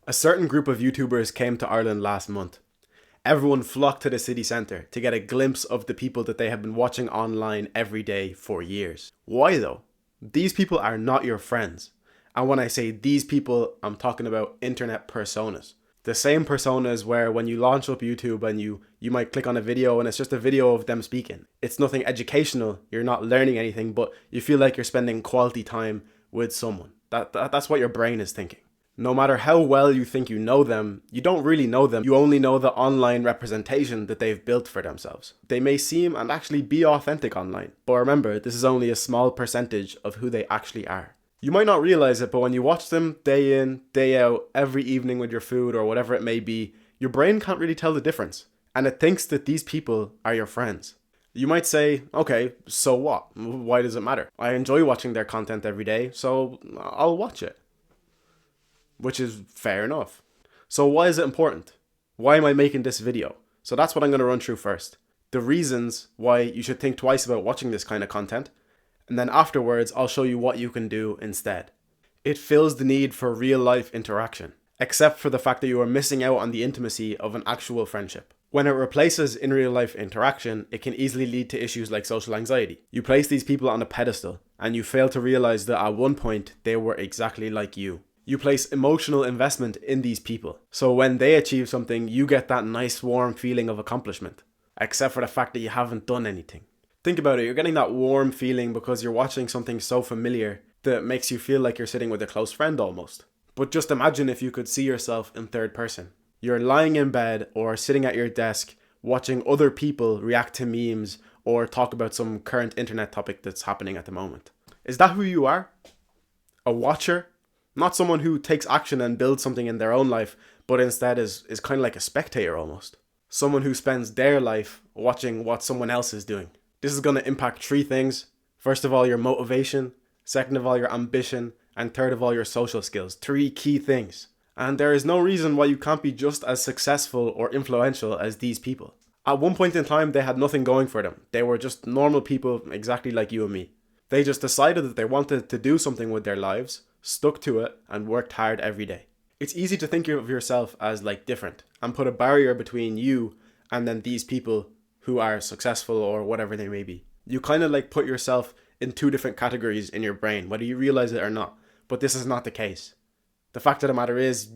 A certain group of YouTubers came to Ireland last month. Everyone flocked to the city centre to get a glimpse of the people that they have been watching online every day for years. Why though? These people are not your friends. And when I say these people, I'm talking about internet personas. The same personas where when you launch up YouTube and you might click on a video and it's just a video of them speaking. It's nothing educational, you're not learning anything, but you feel like you're spending quality time with someone. That's what your brain is thinking. No matter how well you think you know them, you don't really know them. You only know the online representation that they've built for themselves. They may seem and actually be authentic online, but remember, this is only a small percentage of who they actually are. You might not realize it, but when you watch them day in, day out, every evening with your food or whatever it may be, your brain can't really tell the difference. And it thinks that these people are your friends. You might say, okay, so what? Why does it matter? I enjoy watching their content every day, so I'll watch it. Which is fair enough. So why is it important? Why am I making this video? So that's what I'm going to run through first. The reasons why you should think twice about watching this kind of content. And then afterwards, I'll show you what you can do instead. It fills the need for real life interaction, except for the fact that you are missing out on the intimacy of an actual friendship. When it replaces in real life interaction, it can easily lead to issues like social anxiety. You place these people on a pedestal and you fail to realize that at one point they were exactly like you. You place emotional investment in these people. So when they achieve something, you get that nice warm feeling of accomplishment, except for the fact that you haven't done anything. Think about it, you're getting that warm feeling because you're watching something so familiar that makes you feel like you're sitting with a close friend almost. But just imagine if you could see yourself in third person. You're lying in bed or sitting at your desk watching other people react to memes or talk about some current internet topic that's happening at the moment. Is that who you are? A watcher? Not someone who takes action and builds something in their own life, but instead is kind of like a spectator almost. Someone who spends their life watching what someone else is doing. This is going to impact three things. First of all, your motivation. Second of all, your ambition. And third of all, your social skills. Three key things. And there is no reason why you can't be just as successful or influential as these people. At one point in time, they had nothing going for them. They were just normal people exactly like you and me. They just decided that they wanted to do something with their lives, stuck to it, and worked hard every day. It's easy to think of yourself as like different and put a barrier between you and then these people who are successful or whatever they may be. You kind of like put yourself in two different categories in your brain, whether you realize it or not. But this is not the case. The fact of the matter is,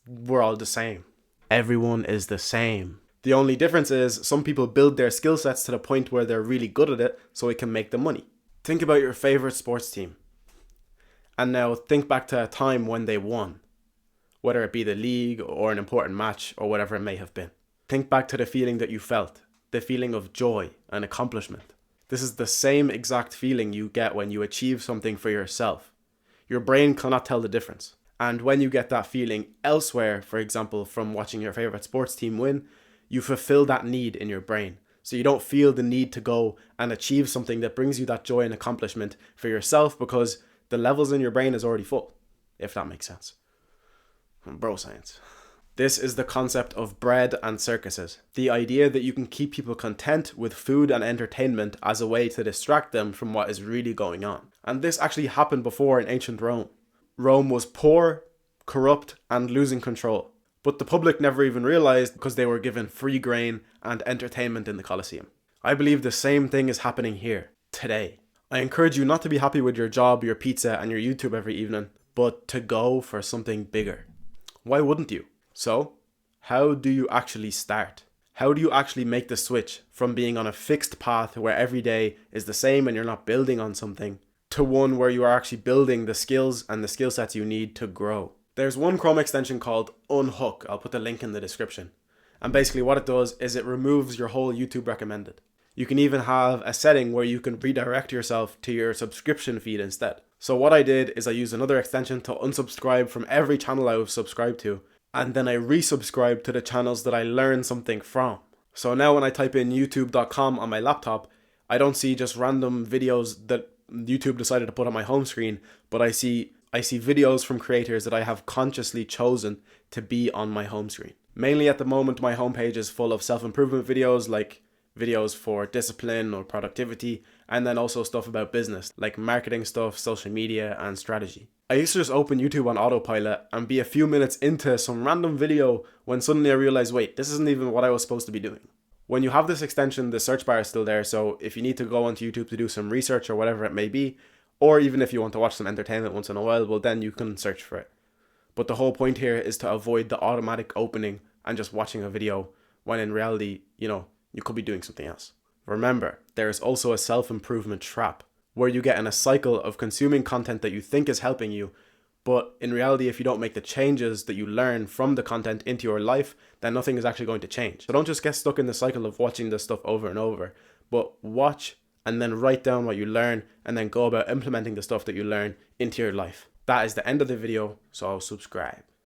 we're all the same. Everyone is the same. The only difference is some people build their skill sets to the point where they're really good at it so it can make them money. Think about your favorite sports team. And now think back to a time when they won, whether it be the league or an important match or whatever it may have been. Think back to the feeling that you felt, the feeling of joy and accomplishment. This is the same exact feeling you get when you achieve something for yourself. Your brain cannot tell the difference. And when you get that feeling elsewhere, for example, from watching your favorite sports team win, you fulfill that need in your brain. So you don't feel the need to go and achieve something that brings you that joy and accomplishment for yourself because the levels in your brain is already full, if that makes sense. Bro science. This is the concept of bread and circuses. The idea that you can keep people content with food and entertainment as a way to distract them from what is really going on. And this actually happened before in ancient Rome. Rome was poor, corrupt, and losing control. But the public never even realized because they were given free grain and entertainment in the Colosseum. I believe the same thing is happening here, today. I encourage you not to be happy with your job, your pizza, and your YouTube every evening, but to go for something bigger. Why wouldn't you? So, how do you actually start? How do you actually make the switch from being on a fixed path where every day is the same and you're not building on something, to one where you are actually building the skills and the skill sets you need to grow? There's one Chrome extension called Unhook. I'll put the link in the description. And basically what it does is it removes your whole YouTube recommended. You can even have a setting where you can redirect yourself to your subscription feed instead. So what I did is I used another extension to unsubscribe from every channel I was subscribed to, and then I resubscribe to the channels that I learned something from. So now when I type in youtube.com on my laptop, I don't see just random videos that YouTube decided to put on my home screen, but I see videos from creators that I have consciously chosen to be on my home screen. Mainly at the moment, my homepage is full of self-improvement videos, like videos for discipline or productivity, and then also stuff about business, like marketing stuff, social media, and strategy. I used to just open YouTube on autopilot and be a few minutes into some random video when suddenly I realized, wait, this isn't even what I was supposed to be doing. When you have this extension, the search bar is still there, so if you need to go onto YouTube to do some research or whatever it may be, or even if you want to watch some entertainment once in a while, well then you can search for it. But the whole point here is to avoid the automatic opening and just watching a video when in reality, you could be doing something else. Remember, there is also a self-improvement trap where you get in a cycle of consuming content that you think is helping you, but in reality, if you don't make the changes that you learn from the content into your life, then nothing is actually going to change. So don't just get stuck in the cycle of watching this stuff over and over, but watch and then write down what you learn and then go about implementing the stuff that you learn into your life. That is the end of the video, so subscribe.